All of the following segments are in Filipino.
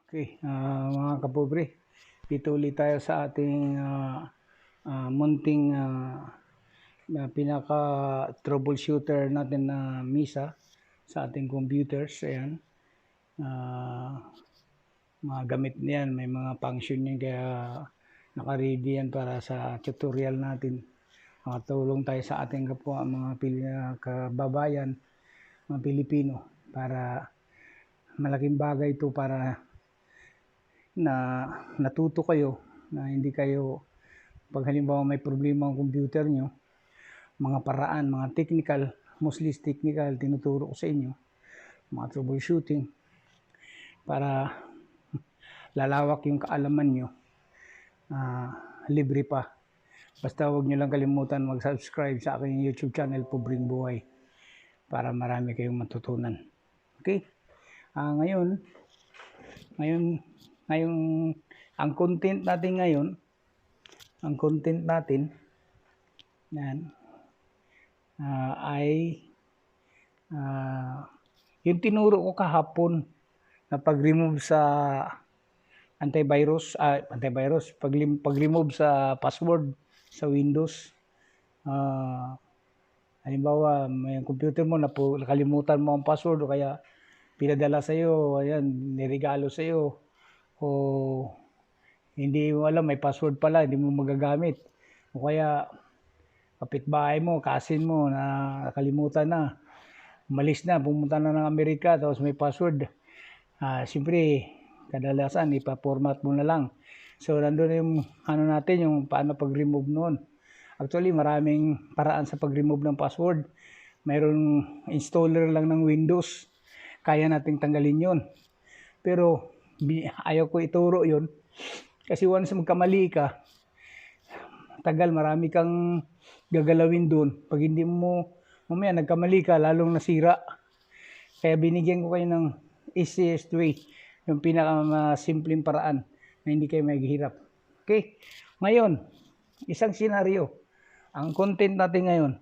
Okay, mga kapobre, dito ulit tayo sa ating munting pinaka troubleshooter natin na misa sa ating computers. Ayan, mga gamit niyan, may mga function yan, kaya naka-ready yan para sa tutorial natin. Makatulong tayo sa ating kapwa, mga kababayan, mga Pilipino, para malaking bagay ito para na natuto kayo, na hindi kayo, pag halimbawa may problema ang computer nyo, mga paraan, mga technical, mostly technical, tinuturo ko sa inyo, mga troubleshooting, para lalawak yung kaalaman nyo, libre pa. Basta huwag nyo lang kalimutan mag-subscribe sa aking YouTube channel, Pobreng Buhay, para marami kayong matutunan. Okay? Ngayon, ang content natin ngayon, yan, ay yung tinuro ko kahapon na pag-remove sa antivirus, pag-remove sa password sa Windows. Halimbawa, may computer mo, nakalimutan mo ang password o kaya pinadala sa iyo, ayan, niregalo sa iyo, o hindi mo alam, may password pala, hindi mo magagamit. O kaya, kapitbahay mo, kasin mo, na nakalimutan na, umalis na, pumunta na ng Amerika, tapos may password. Siyempre, kadalasan, ipa-format mo na lang. So, nandun yung, natin, yung paano pag-remove noon. Actually, maraming paraan sa pag-remove ng password. Mayroong installer lang ng Windows. Kaya nating tanggalin yon. Pero, ayaw ko ituro yon. Kasi once magkamali ka, tagal, marami kang gagalawin doon. Pag hindi mo, mamaya nagkamali ka, lalong nasira. Kaya binigyan ko kayo ng easiest way, yung pinaka-simpleng paraan na hindi kayo maghihirap. Okay? Ngayon, isang senaryo. Ang content natin ngayon,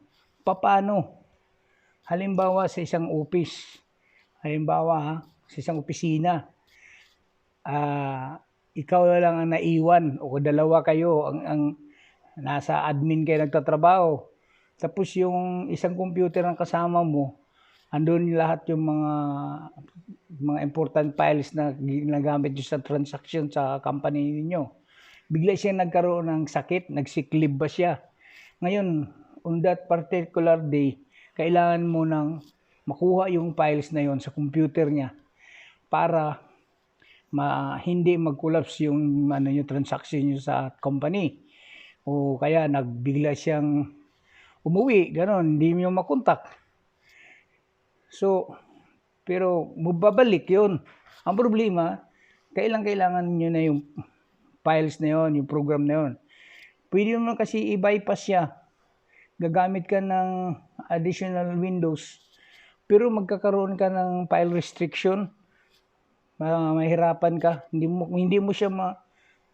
paano? Halimbawa sa isang office, sa isang opisina, ikaw lang ang naiwan o dalawa kayo ang nasa admin kayo nagtatrabaho. Tapos yung isang computer ang kasama mo, andun lahat yung mga important files na ginagamit nyo sa transaction sa company niyo. Bigla siya nagkaroon ng sakit, nag-sick leave ba siya? Ngayon, on that particular day, kailangan mo nang makuha yung files na yon sa computer niya para hindi mag-collapse yung yung transaction niyo sa company. O kaya nagbigla siyang umuwi, gano'n, hindi niyo makontak. So, pero mababalik yun. Ang problema, kailangan niyo na yung files na yon, yung program na yon. Pwede mo kasi i-bypass siya. Gagamit ka ng additional Windows. Pero magkakaroon ka ng file restriction. Mahirapan ka. Hindi mo siya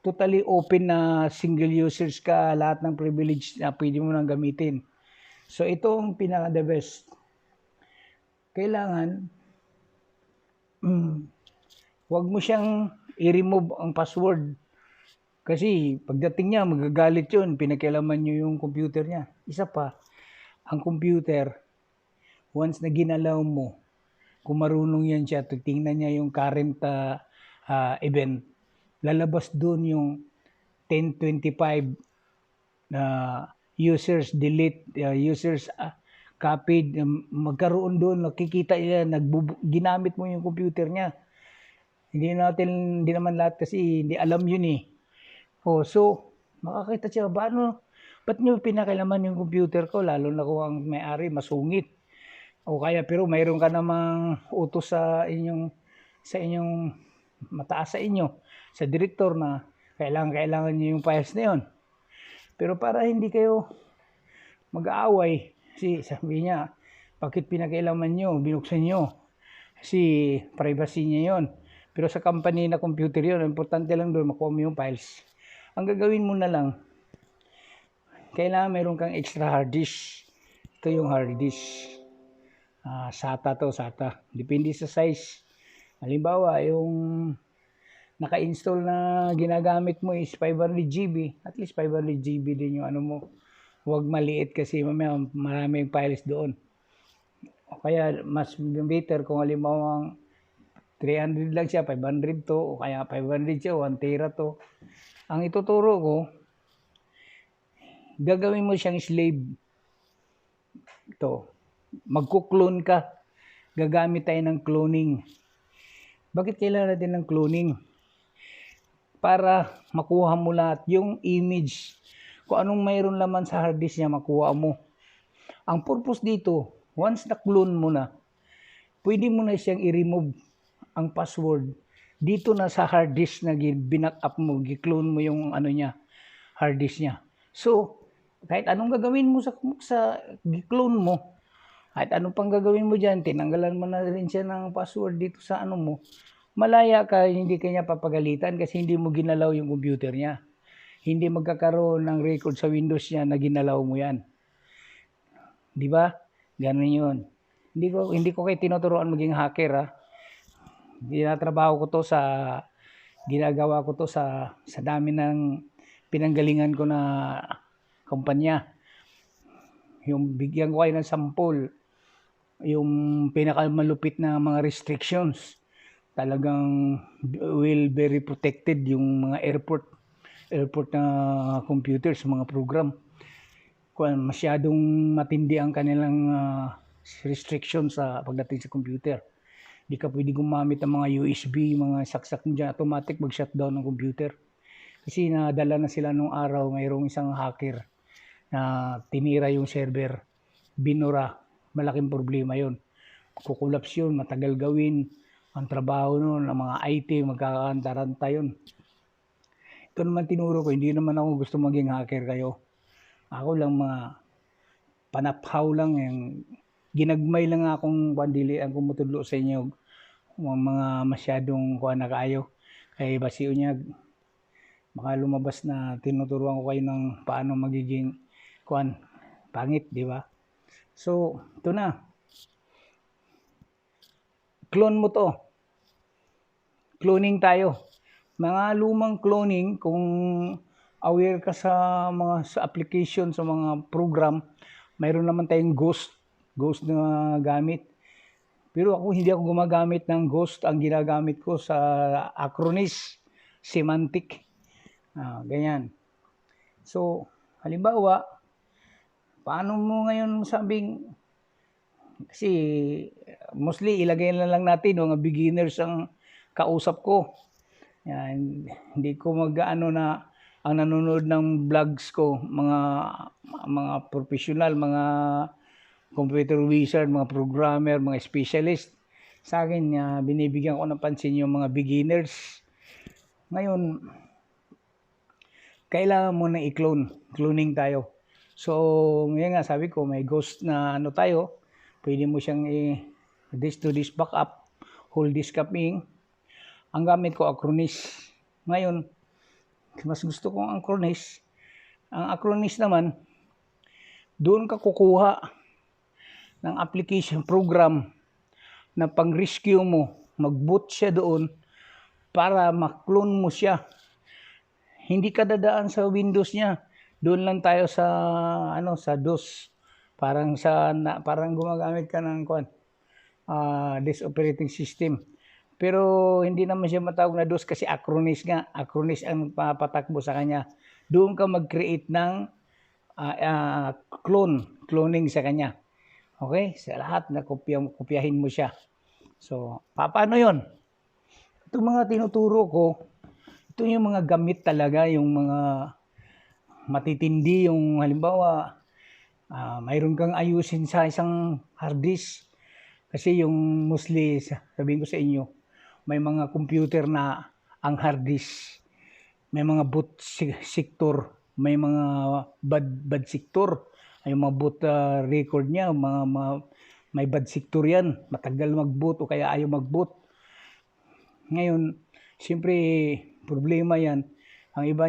totally open na single users ka, lahat ng privilege na pwede mo nang gamitin. So ito ang pinaka-the best. Kailangan wag mo siyang i-remove ang password. Kasi pagdating niya, magagalit yun. Pinakailaman nyo yung computer niya. Isa pa, ang computer, once na ginalaw mo, kung marunong yan siya, tingnan niya yung current event, lalabas doon yung 1025 users delete, users copied, magkaroon doon, nakikita niya, ginamit mo yung computer niya. Hindi naman lahat kasi hindi alam yun eh. So, makakita siya, ba't nyo pinakailaman yung computer ko, lalo na kung ang may-ari masungit. O kaya, pero mayroon ka namang utos sa inyong mataas sa inyo, sa direktor na kailangan nyo yung files na yun. Pero para hindi kayo mag-aaway, sabi niya, bakit pinakailaman nyo, binuksan nyo? Kasi privacy niya yon. Pero sa company na computer yun, importante lang doon, makuha mo yung files. Ang gagawin mo na lang, kailangan meron kang extra hard disk. Ito yung hard disk. SATA. Depende sa size. Halimbawa, yung naka-install na ginagamit mo is 500 GB, at least 500 GB din yung ano mo. Huwag maliit kasi mamaya maraming files doon. O kaya mas better kung halimbawa 300 lang siya, 500 to, o kaya 500 siya, 1 tera to. Ang ituturo ko, gagawin mo siyang slave. Ito, magkuklone ka. Gagamit tayo ng cloning. Bakit kailangan natin ng cloning? Para makuha mo lahat yung image. Kung anong mayroon laman sa hard disk niya, makuha mo. Ang purpose dito, once na-clone mo na, pwede mo na siyang i-remove ang password dito na sa hard disk na binack-up mo, gi-clone mo yung ano niya, hard disk niya. So, kahit anong gagawin mo sa gi-clone mo, kahit anong pang gagawin mo dyan, tinanggalan mo na rin siya ng password dito sa ano mo, malaya ka, hindi kanya papagalitan kasi hindi mo ginalaw yung computer niya. Hindi magkakaroon ng record sa Windows niya na ginalaw mo yan. Di ba? Ganun yun. Hindi ko kayo tinuturuan maging hacker, ha. Ginagawa ko to sa dami ng pinanggalingan ko na kumpanya. Yung bigyan ko kayo ng sample, yung pinakamalupit na mga restrictions, talagang very protected yung mga airport na computers, mga program. Kung masyadong matindi ang kanilang restrictions sa pagdating sa computer. Di ka pwede gumamit ng mga USB, mga saksak mo dyan, automatic mag-shutdown ng computer. Kasi nadala na sila nung araw, mayroong isang hacker na tinira yung server, binura, malaking problema yun. Kukulaps yun, matagal gawin, ang trabaho nun, ang mga IT, magkakantaranta yun. Ito naman tinuro ko, hindi naman ako gusto maging hacker kayo. Ako lang mga panaphaw lang, yung ginagmay lang akong pandili ang kumutudlo sa inyo, mga masyadong kuha na kayo. Kaya basiyo niya, baka lumabas na tinuturuan ko kayo ng paano magiging kuan pangit, di ba? So, ito na. Clone mo to. Cloning tayo. Mga lumang cloning, kung aware ka sa application, sa mga program, mayroon naman tayong ghost na gamit. Pero hindi ako gumagamit ng ghost. Ang ginagamit ko sa Acronis, Symantec. Ganyan. So, halimbawa, paano mo ngayon sabing, kasi mostly ilagay na lang natin mga beginners ang kausap ko. Yan, hindi ko mag-ano na ang nanonood ng vlogs ko, mga professional, mga computer wizard, mga programmer, mga specialist. Sa akin, binibigyan ko ng pansin yung mga beginners. Ngayon, kailangan mo na i-clone. Cloning tayo. So, ngayon nga, sabi ko, may ghost na ano tayo. Pwede mo siyang disk to disk backup, whole disk copying. Ang gamit ko, Acronis. Ngayon, mas gusto kong Acronis. Ang Acronis naman, doon ka kukuha ng application program na pang-rescue mo, mag-boot siya doon para ma-clone mo siya. Hindi ka dadaan sa Windows niya. Doon lang tayo sa sa DOS. Parang gumagamit ka ng disk operating system. Pero hindi naman siya matawag na DOS kasi Acronis nga. Acronis ang papatakbo sa kanya. Doon ka mag-create ng cloning sa kanya. Okay? Sa lahat na kopyahin mo siya. So, paano yun? Itong mga tinuturo ko, ito yung mga gamit talaga, yung mga matitindi, yung halimbawa, mayroon kang ayusin sa isang hard disk. Kasi yung mostly, sabihin ko sa inyo, may mga computer na ang hard disk, may mga boot sector, may mga bad sector. Ay mga boot record niya, may bad sector yan. Matagal mag-boot o kaya ayaw mag-boot. Ngayon, siyempre, problema yan. Ang iba,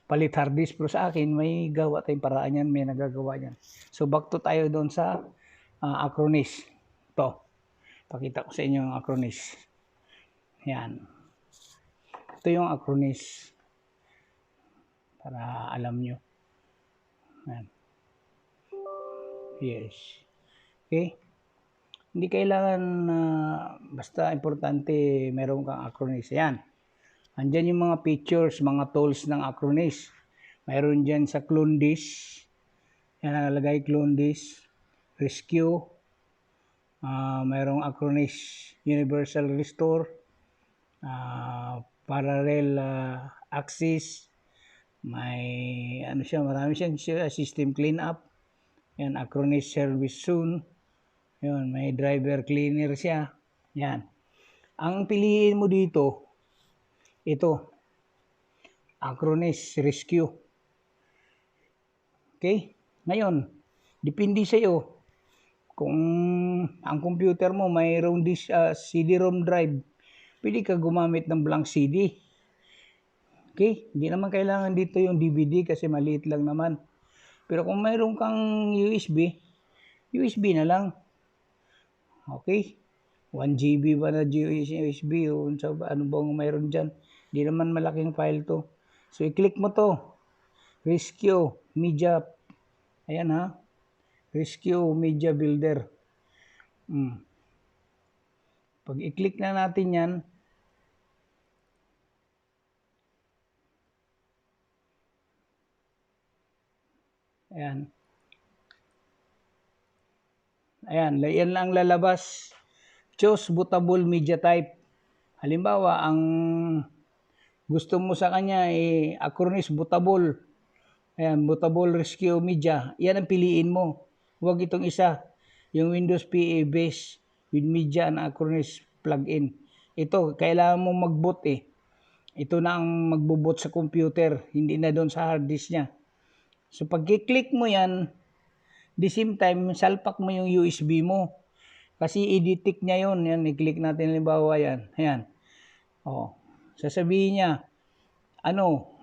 palit hard disk. Pero sa akin, may gawa tayong paraan yan, may nagagawa yan. So, back to tayo doon sa Acronis. Ito, pakita ko sa inyo ang Acronis. Yan. Ito yung Acronis. Para alam nyo. Yan. Yes. Okay? Hindi kailangan basta importante meron kang Acronis. Yan. Andyan yung mga features, mga tools ng Acronis. Mayroon dyan sa clone disk. Yan nakalagay clone disk. Rescue. Mayroong Acronis Universal Restore. Parallel access. May ano siya, marami siyang system cleanup. Yan, Acronis service soon. Yan, may driver cleaner siya. Yan. Ang piliin mo dito, ito, Acronis Rescue. Okay? Ngayon, depende sa iyo. Kung ang computer mo mayroong CD-ROM drive, pwede ka gumamit ng blank CD. Okay? Hindi naman kailangan dito yung DVD kasi maliit lang naman. Pero kung mayroon kang USB na lang. Okay? 1 GB ba na USB o ano bang mayroon dyan? Hindi naman malaking file to. So, i-click mo to. Rescue Media. Ayan ha. Rescue Media Builder. Pag i-click na natin yan, ayan. Ayan, yan lang lalabas. Choose bootable media type. Halimbawa, ang gusto mo sa kanya Acronis bootable. Ayan, bootable rescue media. Yan ang piliin mo. Huwag itong isa. Yung Windows PE base with media and Acronis plugin. Ito, kailangan mo mag-boot Ito na ang magbo-boot sa computer. Hindi na doon sa hard disk niya. So, pag i-click mo yan, the same time, salpak mo yung USB mo. Kasi i-detect niya yun. Yan, i-click natin halimbawa yan. Ayan. O, sasabihin niya,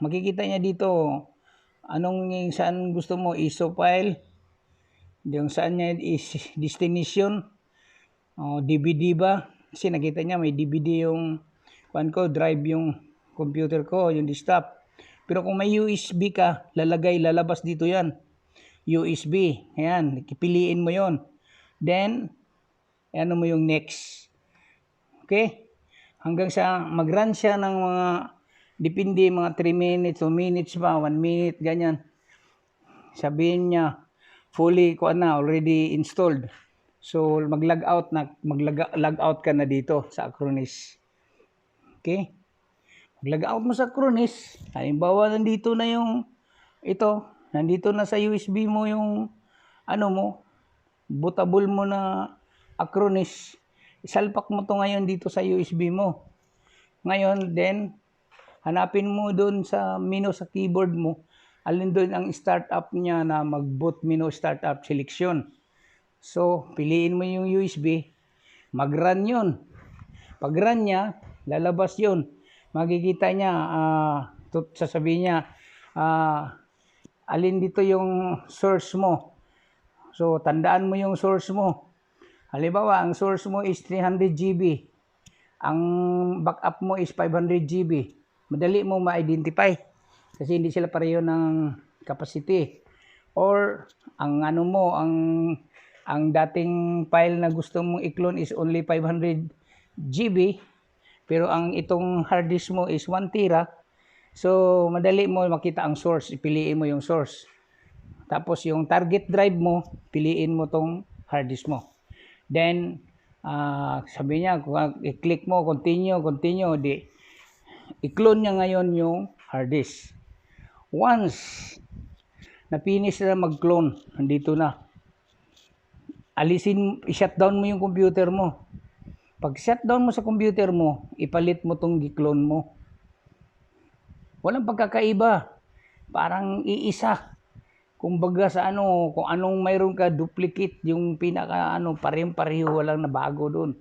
makikita niya dito, saan gusto mo, ISO file, yung saan niya is destination, DVD ba? Kasi nakita niya may DVD yung, drive yung computer ko, yung desktop. Pero kung may USB ka, lalabas dito yan. USB. Ayan, piliin mo yon. Then, mo yung next. Okay? Hanggang sa mag-run siya ng mga, depende, mga 3 minutes, 2 minutes ba, 1 minute, ganyan. Sabihin niya, fully, already installed. So, mag-log out ka na dito sa Acronis. Okay? Mag-log out mo sa Acronis. Halimbawa, nandito na yung, nandito na sa USB mo yung, bootable mo na Acronis. Isalpak mo to ngayon dito sa USB mo. Ngayon, then, hanapin mo doon sa menu sa keyboard mo. Alin doon ang startup niya na mag-boot menu startup selection. So, piliin mo yung USB. Mag-run yun. Pag-run niya, lalabas yun. Makikita niya, sasabihin niya, alin dito yung source mo. So, tandaan mo yung source mo. Halimbawa, ang source mo is 300 GB. Ang backup mo is 500 GB. Madali mo ma-identify. Kasi hindi sila pareho ng capacity. Or, ang dating file na gusto mong i-clone is only 500 GB. Pero ang itong hard disk mo is 1 tera. So, madali mo makita ang source. Piliin mo yung source. Tapos, yung target drive mo, piliin mo tong hard disk mo. Then, sabi niya, kung i-click mo, continue, i-clone niya ngayon yung hard disk. Once, na-finish na mag-clone, nandito na. I-shutdown mo yung computer mo. Pag shutdown mo sa computer mo, ipalit mo tong gi-clone mo. Walang pagkakaiba. Parang iisa. Kumbaga sa kung anong mayroon ka, duplicate yung parehong-pareho, walang nabago doon.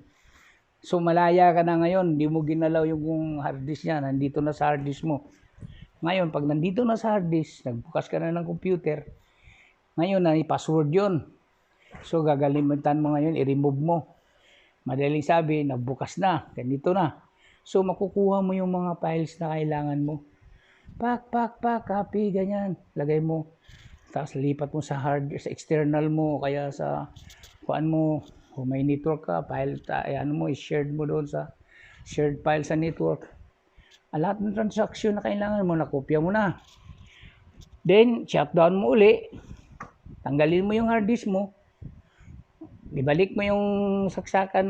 So malaya ka na ngayon, hindi mo ginalaw yung hard disk niya, nandito na sa hard disk mo. Ngayon, pag nandito na sa hard disk, nagbukas ka na ng computer, ngayon na password yun. So gagalimutan mo ngayon, i-remove mo. Madaling sabi, nagbukas na, ganito na. So, makukuha mo yung mga files na kailangan mo. Pak, copy, ganyan. Lagay mo. Tapos lipat mo sa sa external mo, kaya sa kuan mo, kung may network ka, file, ano mo, i-shared mo doon sa shared file sa network. Lahat ng transaction na kailangan mo, nakopya mo na. Then, shutdown mo uli. Tanggalin mo yung hard disk mo. Ibalik mo yung saksakan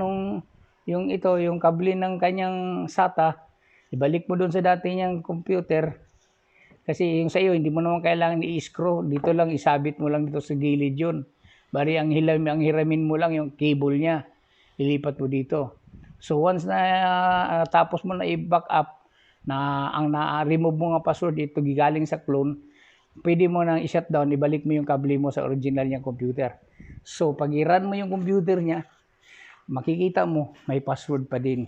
yung kable ng kanyang SATA. Ibalik mo doon sa dati niyang computer. Kasi yung sa iyo, hindi mo naman kailangan i-screw. Dito lang, isabit mo lang dito sa gilid yun. Bari ang hiramin mo lang yung cable niya. Ilipat mo dito. So once na tapos mo na i-back up, na ang na-remove mo nga password ito gigaling sa clone, pwede mo nang i-shutdown, ibalik mo yung kable mo sa original niyang computer. So pag i-run mo yung computer niya, makikita mo may password pa din.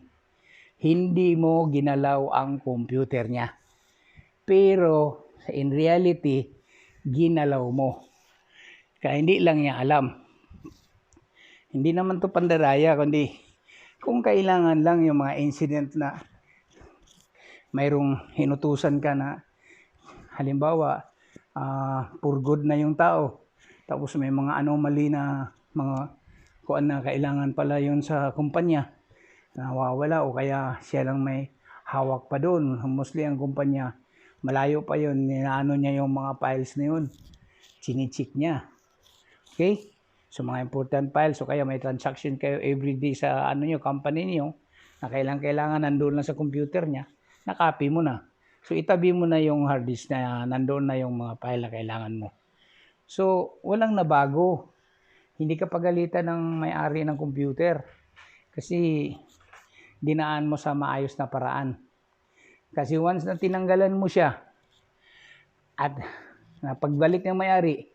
Hindi mo ginalaw ang computer niya. Pero in reality, ginalaw mo. Kaya hindi lang niya alam. Hindi naman to pandaraya, kundi kung kailangan lang yung mga incident na mayroong hinutusan ka na, halimbawa, for good na yung tao, tapos may mga anomaly na mga kuan na kailangan pala yun sa kumpanya, nawawala o kaya siya lang may hawak pa doon. Mostly ang kumpanya, malayo pa yun, ninaano niya yung mga files na yun, chinichik niya. Okay? So mga important files, so kaya may transaction kayo everyday sa company niyo, na kailangan nandoon lang sa computer niya, na-copy mo na. So itabi mo na yung hard disk na nandoon na yung mga file na kailangan mo. So walang nabago. Hindi ka pagalitan ng may-ari ng computer kasi dinaan mo sa maayos na paraan. Kasi once na tinanggalan mo siya at pagbalik ng may-ari,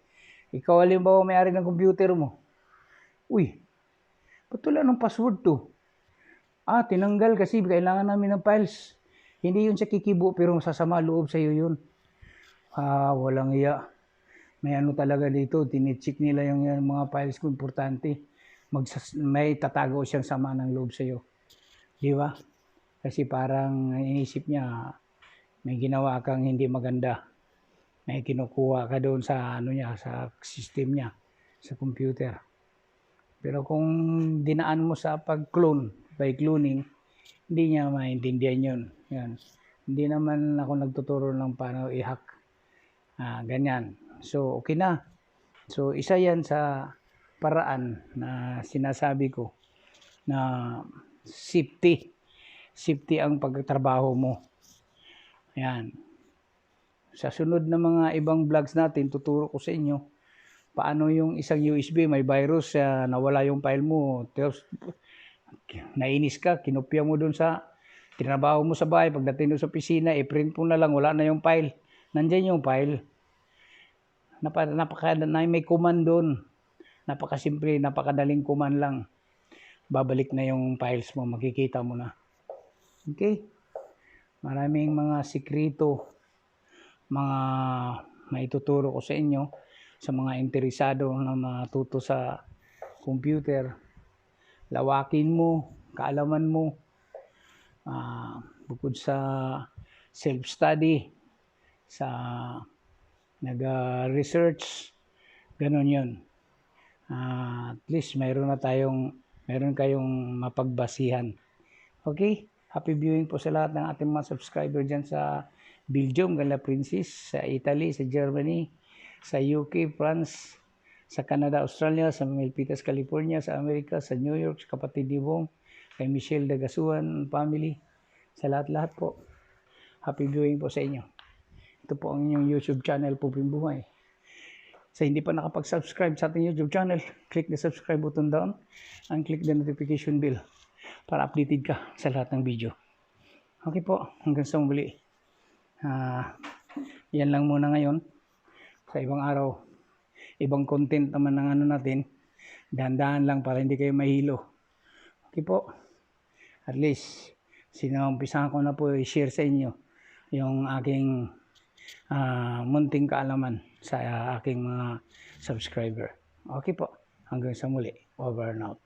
ikaw halimbawa may-ari ng computer mo, uy, ba't wala ng password to? Tinanggal kasi kailangan namin ng files. Hindi yun sa kikibo pero sasama loob sa iyo yun. Walang iya. May ano talaga dito, tinicheck nila yung mga files ko importante. May tatago siyang sama ng loob sa iyo. Di ba? Kasi parang iniisip niya, may ginawa kang hindi maganda. May kinukuha ka doon sa sa system niya, sa computer. Pero kung dinaan mo sa pag-clone, by cloning, hindi niya maintindihan yun. Yan. Hindi naman ako nagtuturo ng paano i-hack. Ganyan. So, okay na. So, isa yan sa paraan na sinasabi ko na safety. Safety ang pagtatrabaho mo. Ayan. Sa sunod na mga ibang vlogs natin, tuturo ko sa inyo paano yung isang USB, may virus, nawala yung file mo. Tapos, nainis ka, kinopya mo dun sa tinabaho mo sa bahay. Pagdating doon sa opisina, i-print mo na lang, wala na yung file. Nandyan yung file. May command doon. Napakasimple, napakadaling command lang. Babalik na yung files mo, makikita mo na. Okay? Maraming mga sikreto, mga maituturo ko sa inyo, sa mga interesado na matuto sa computer. Lawakin mo, kaalaman mo, bukod sa self-study, sa nag-research, ganun yun. At least meron kayong mapagbasihan. Okay? Happy viewing po sa lahat ng ating mga subscriber dyan sa Belgium, Gala Princess, sa Italy, sa Germany, sa UK, France, sa Canada, Australia, sa Milpitas, California, sa Amerika, sa New York, sa kapatid ni Bong, kay Michelle Dagasuan family, sa lahat-lahat po. Happy viewing po sa inyo. Ito po ang inyong YouTube channel, Puping Buhay. Sa hindi pa nakapag-subscribe sa ating YouTube channel, click the subscribe button down and click the notification bell para updated ka sa lahat ng video. Okay po, hanggang sa muli. Yan lang muna ngayon. Sa ibang araw, ibang content naman ng natin. Dahan-dahan lang para hindi kayo mahilo. Okay po. At least, sinumpisahan ko na po i-share sa inyo yung aking munting kaalaman sa aking mga subscriber. Okay po. Hanggang sa muli. Over and out.